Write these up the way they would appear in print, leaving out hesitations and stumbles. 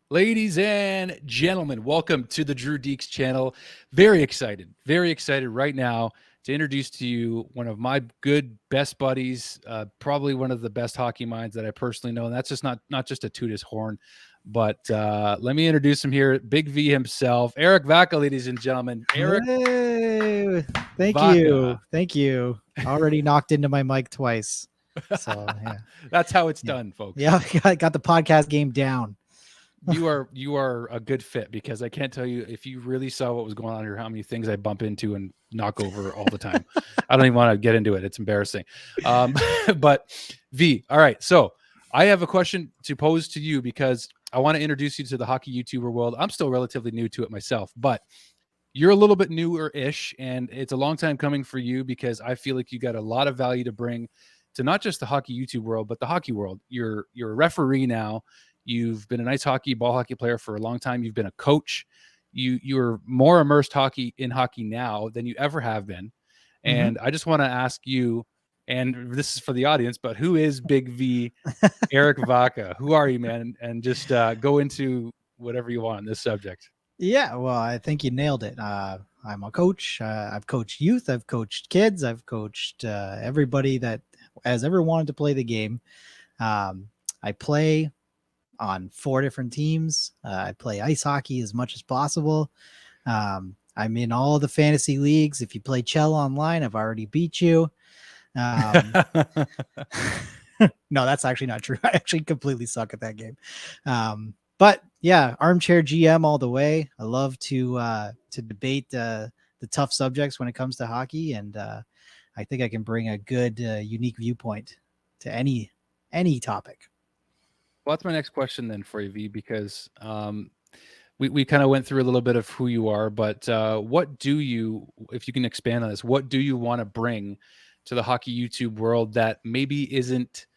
Ladies and gentlemen, welcome to the Drew Deeks channel. Very excited right now to introduce to you one of my good best buddies, probably one of the best hockey minds that I personally know. And that's just not just a toot his horn, but let me introduce him here, Big V himself, Dekes Vacca, ladies and gentlemen. Dekes Hey, thank Vacca. you. Thank you. Already knocked into my mic twice. So yeah. That's how it's Yeah. done, folks. Yeah, I got the podcast game down. You are a good fit because I can't tell you if you really saw what was going on here, how many things I bump into and knock over all the time. I don't even want to get into it. It's embarrassing. But V, all right. So I have a question to pose to you because I want to introduce you to the hockey YouTuber world. I'm still relatively new to it myself, but you're a little bit newer-ish, and it's a long time coming for you because I feel like you got a lot of value to bring to not just the hockey YouTube world, but the hockey world. You're a referee now. You've been an ice hockey, ball hockey player for a long time. You've been a coach. You're more immersed in hockey now than you ever have been. Mhm. And I just want to ask you, and this is for the audience, but who is Big V, Dekes Vacca? Who are you, man? And just go into whatever you want on this subject. Yeah, well, I think you nailed it. I'm a coach. I've coached youth. I've coached kids. I've coached everybody that has ever wanted to play the game. I play on 4 different teams. I play ice hockey as much as possible. I'm in all the fantasy leagues. If you play Chell online, I've already beat you. No, that's actually not true. I actually completely suck at that game. But yeah, armchair GM all the way. I love to debate the tough subjects when it comes to hockey, and I think I can bring a good, unique viewpoint to any topic. Well, that's my next question then for you, V, because we kind of went through a little bit of who you are, but what do you, if you can expand on this, what do you want to bring to the hockey YouTube world that maybe isn't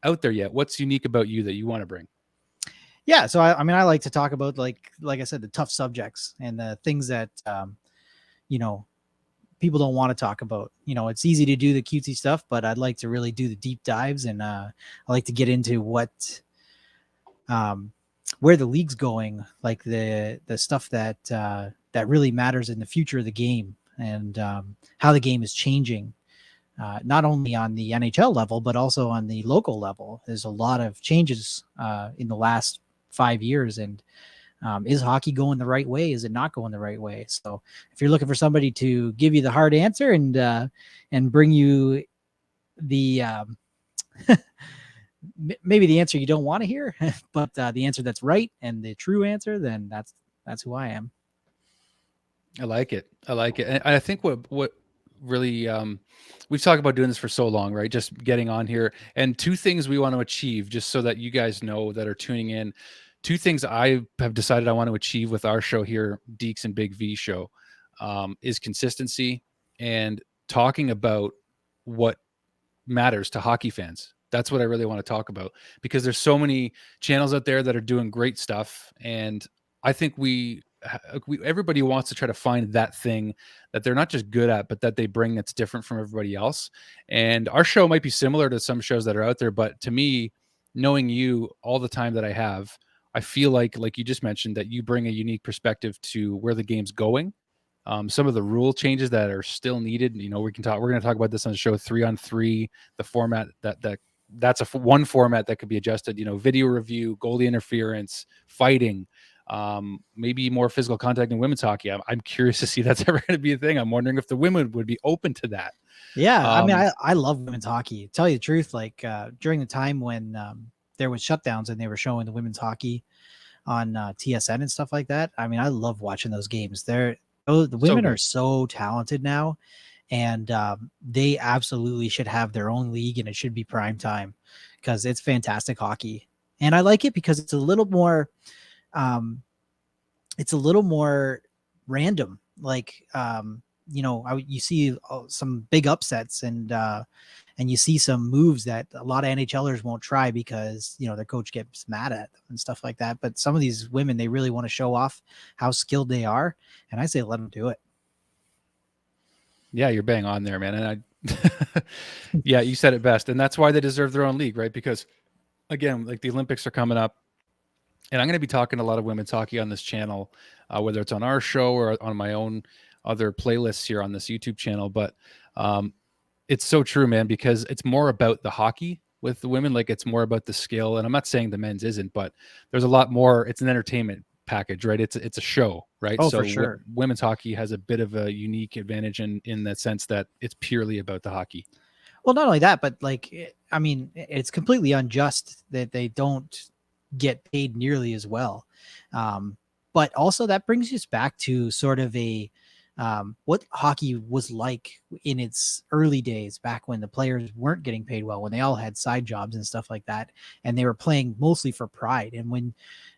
out there yet? What's unique about you that you want to bring? Yeah, so I mean, I like to talk about like I said, the tough subjects and the things that you know people don't want to talk about. It's easy to do the cutesy stuff, but I'd like to really do the deep dives, and I like to get into um, where the league's going, like the stuff that really matters in the future of the game, and how the game is changing. Not only on the NHL level, but also on the local level. There's a lot of changes in the last 5 years, and is hockey going the right way? Is it not going the right way? So if you're looking for somebody to give you the hard answer and bring you the maybe the answer you don't want to hear, but the answer that's right and the true answer, then that's who I am. I like it. I like it. And I think what really we've talked about doing this for so long, right? Just getting on here and two things we want to achieve, just so that you guys know that are tuning in. Two things I have decided I want to achieve with our show here, Deeks and Big V show, is consistency and talking about what matters to hockey fans. That's what I really want to talk about because there's so many channels out there that are doing great stuff, and I think everybody wants to try to find that thing that they're not just good at, but that they bring that's different from everybody else. And our show might be similar to some shows that are out there, but to me, knowing you all the time that I have, I feel like you just mentioned, that you bring a unique perspective to where the game's going. Some of the rule changes that are still needed. We're going to talk about this on the show, 3-on-3, the format that's one format that could be adjusted. Video review, goalie interference, fighting, maybe more physical contact in women's hockey. I'm curious to see if that's ever going to be a thing. I'm wondering if the women would be open to that. Yeah, I mean, I love women's hockey. To tell you the truth, like during the time when there was shutdowns and they were showing the women's hockey on TSN and stuff like that. I mean, I love watching those games. The So women are good. so talented now, and they absolutely should have their own league, and it should be prime time because it's fantastic hockey. And I like it because um, it's a little more random. Like, you see some big upsets, and you see some moves that a lot of NHLers won't try because their coach gets mad at them and stuff like that. But some of these women, they really want to show off how skilled they are, and I say let them do it. Yeah, you're bang on there, man. And yeah, you said it best. And that's why they deserve their own league, right? Because again, like the Olympics are coming up. And I'm going to be talking a lot of women's hockey on this channel, whether it's on our show or on my own other playlists here on this YouTube channel. But um, it's so true, man, because it's more about the hockey with the women. Like it's more about the skill. And I'm not saying the men's isn't, but there's a lot more. It's an entertainment package, right? It's a show, right? Oh, for So sure. women's hockey has a bit of a unique advantage in that sense that it's purely about the hockey. Well, not only that, but like, I mean, it's completely unjust that they don't get paid nearly as well. Um, but also that brings us back to sort of a what hockey was like in its early days, back when the players weren't getting paid well, when they all had side jobs and stuff like that, and they were playing mostly for pride. And when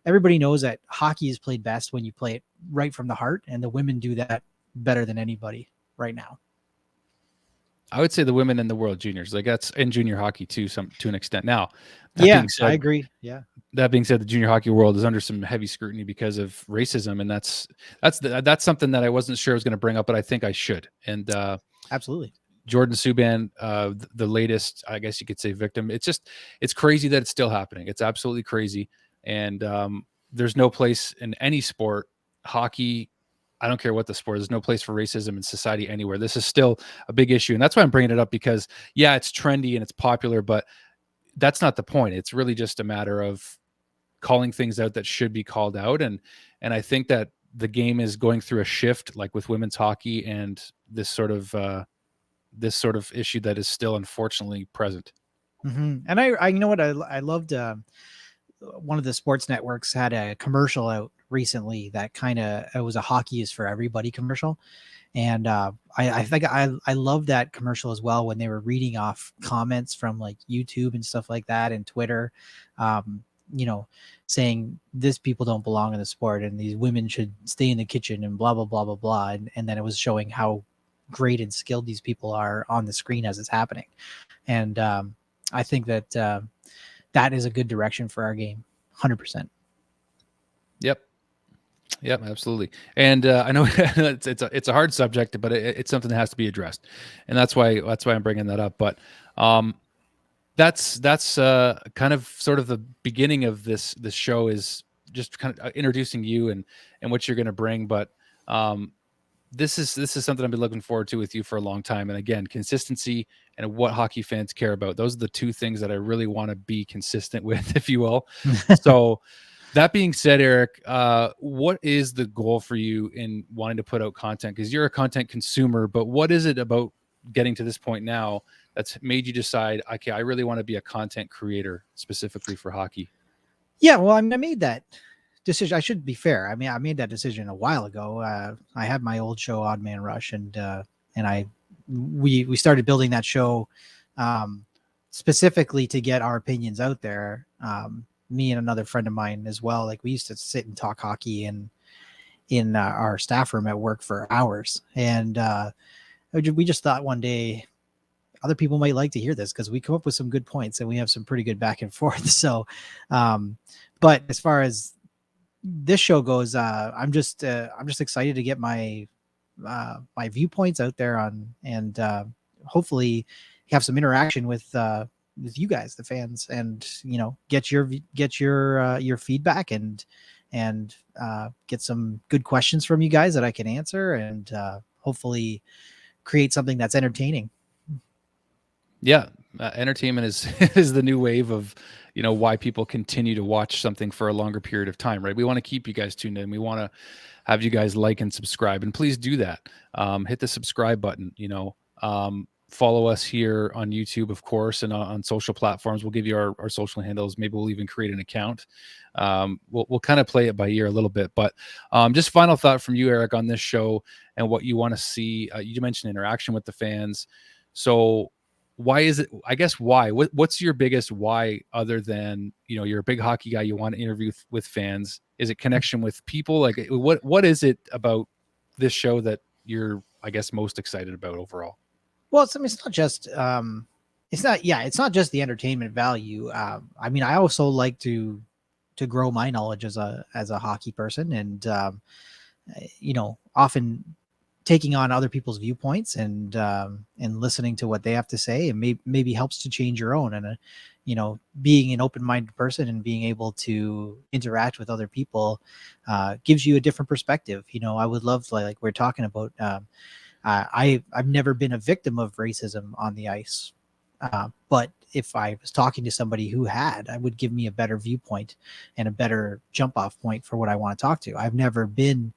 everybody knows that hockey is played best when you play it right from the heart, and the women do that better than anybody right now. I would say the women in the World Juniors, like that's in junior hockey too, some to an extent. Now, that Yeah, being I said, agree. Yeah. the junior hockey world is under some heavy scrutiny because of racism, and that's something that I wasn't sure I was going to bring up, but I think I should. And Absolutely. Jordan Subban, the latest, I guess you could say, victim. It's crazy that it's still happening. It's absolutely crazy, and there's no place in any sport, hockey. I don't care what the sport. There's no place for racism in society anywhere. This is still a big issue, and that's why I'm bringing it up because yeah, it's trendy and it's popular, but that's not the point. It's really just a matter of calling things out that should be called out, and I think that the game is going through a shift, like with women's hockey and this sort of issue that is still unfortunately present. And I you know what, I loved, one of the sports networks had a commercial out recently that kind of, it was a hockey is for everybody commercial. And I think I love that commercial as well, when they were reading off comments from like YouTube and stuff like that and Twitter, um, you know, saying this people don't belong in the sport and these women should stay in the kitchen and blah blah blah blah blah. And then it was showing how great and skilled these people are on the screen as it's happening. And I think that that is a good direction for our game. 100%. Yep. Yep, absolutely. And I know it's a hard subject, but it's something that has to be addressed, and that's why I'm bringing that up. But um, that's kind of sort of the beginning of this show is just kind of introducing you and what you're going to bring. But um, this is something I've been looking forward to with you for a long time. And again, consistency and what hockey fans care about. Those are the two things that I really want to be consistent with, if you will. So that being said, Eric, what is the goal for you in wanting to put out content? Because you're a content consumer, but what is it about getting to this point now that's made you decide, okay, I really want to be a content creator specifically for hockey? Yeah, well, I mean, I made that decision. I should be fair. I mean, I made that decision a while ago. I had my old show, Odd Man Rush, and we started building that show um, specifically to get our opinions out there. Me and another friend of mine as well. Like we used to sit and talk hockey in our staff room at work for hours, and we just thought one day other people might like to hear this because we come up with some good points and we have some pretty good back and forth. So, but as far as this show goes, I'm just excited to get my viewpoints out there on, and hopefully have some interaction with you guys, the fans, and get your feedback and get some good questions from you guys that I can answer, and hopefully create something that's entertaining. Yeah, entertainment is is the new wave of why people continue to watch something for a longer period of time, right? We want to keep you guys tuned in. We want to have you guys like and subscribe, and please do that. Hit the subscribe button. Follow us here on YouTube, of course, and on social platforms. We'll give you our social handles. Maybe we'll even create an account. We'll kind of play it by ear a little bit, but just final thought from you, Eric, on this show and what you want to see. You mentioned interaction with the fans, so why is it, I guess, why what's your biggest why, other than you're a big hockey guy, you want to interview with fans? Is it connection with people? Like what is it about this show that you're, I guess, most excited about overall? Well, I mean, it's not just it's not just the entertainment value. I mean, I also like to grow my knowledge as a hockey person, and often taking on other people's viewpoints and listening to what they have to say, and maybe helps to change your own. And being an open-minded person and being able to interact with other people gives you a different perspective. I would love, like we're talking about, I've never been a victim of racism on the ice, but if I was talking to somebody who had, I would give me a better viewpoint and a better jump off point for what I want to talk to. I've never been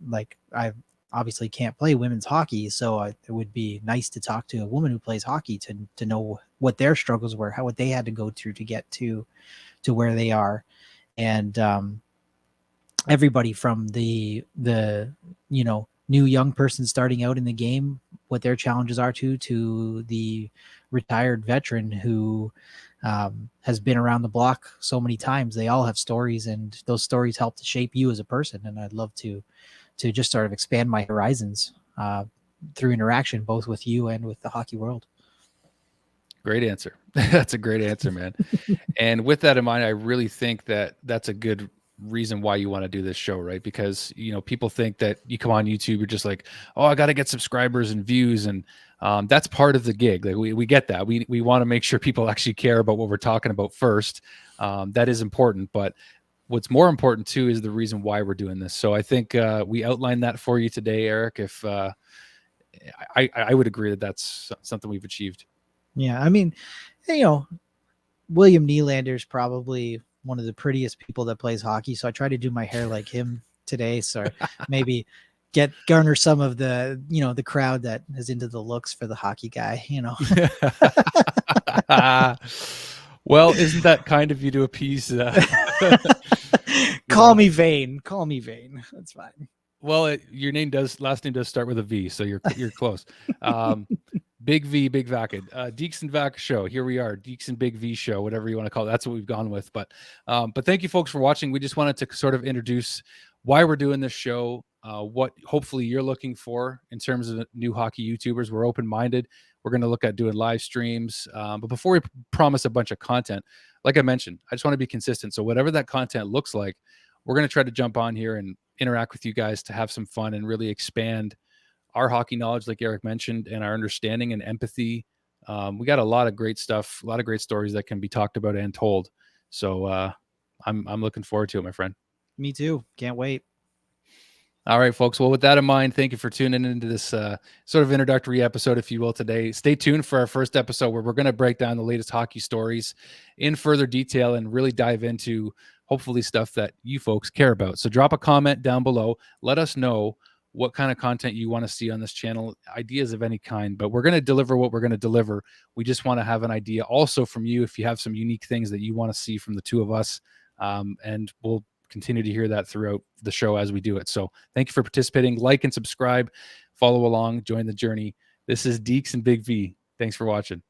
like, I obviously can't play women's hockey, so it would be nice to talk to a woman who plays hockey to know what their struggles were, what they had to go through to get to where they are. And everybody from the new young person starting out in the game, what their challenges are, to the retired veteran who has been around the block so many times. They all have stories, and those stories help to shape you as a person. And I'd love to just sort of expand my horizons through interaction, both with you and with the hockey world. Great answer. That's a great answer, man. And with that in mind, I really think that that's a good reason why you want to do this show, right? Because, people think that you come on YouTube, you're just like, oh, I got to get subscribers and views. And that's part of the gig. Like we get that. We want to make sure people actually care about what we're talking about first. That is important. But what's more important too is the reason why we're doing this. So I think we outlined that for you today, Eric. If I would agree that that's something we've achieved. Yeah, I mean, William Nylander's probably one of the prettiest people that plays hockey, so I try to do my hair like him today, so maybe garner some of the the crowd that is into the looks for the hockey guy. Well, isn't that kind of you to appease? Call me vain. Call me vain. That's fine. Well, your last name does start with a V, so you're close. Big V, Big Vacca, Dekes and Vacca show. Here we are, Dekes and Big V show, whatever you want to call it. That's what we've gone with. But thank you, folks, for watching. We just wanted to sort of introduce why we're doing this show, what hopefully you're looking for in terms of new hockey YouTubers. We're open-minded. We're going to look at doing live streams. But before we promise a bunch of content, like I mentioned, I just want to be consistent. So whatever that content looks like, we're going to try to jump on here and interact with you guys to have some fun and really expand our hockey knowledge, like Eric mentioned, and our understanding and empathy. We got a lot of great stuff, a lot of great stories that can be talked about and told. So I'm looking forward to it, my friend. Me too. Can't wait. All right, folks. Well, with that in mind, thank you for tuning into this sort of introductory episode, if you will, today. Stay tuned for our first episode where we're going to break down the latest hockey stories in further detail and really dive into hopefully stuff that you folks care about. So drop a comment down below. Let us know what kind of content you want to see on this channel, ideas of any kind, but we're going to deliver what we're going to deliver. We just want to have an idea also from you if you have some unique things that you want to see from the two of us, and we'll continue to hear that throughout the show as we do it. So thank you for participating. Like and subscribe, follow along, join the journey. This is Dekes and Big V. Thanks for watching.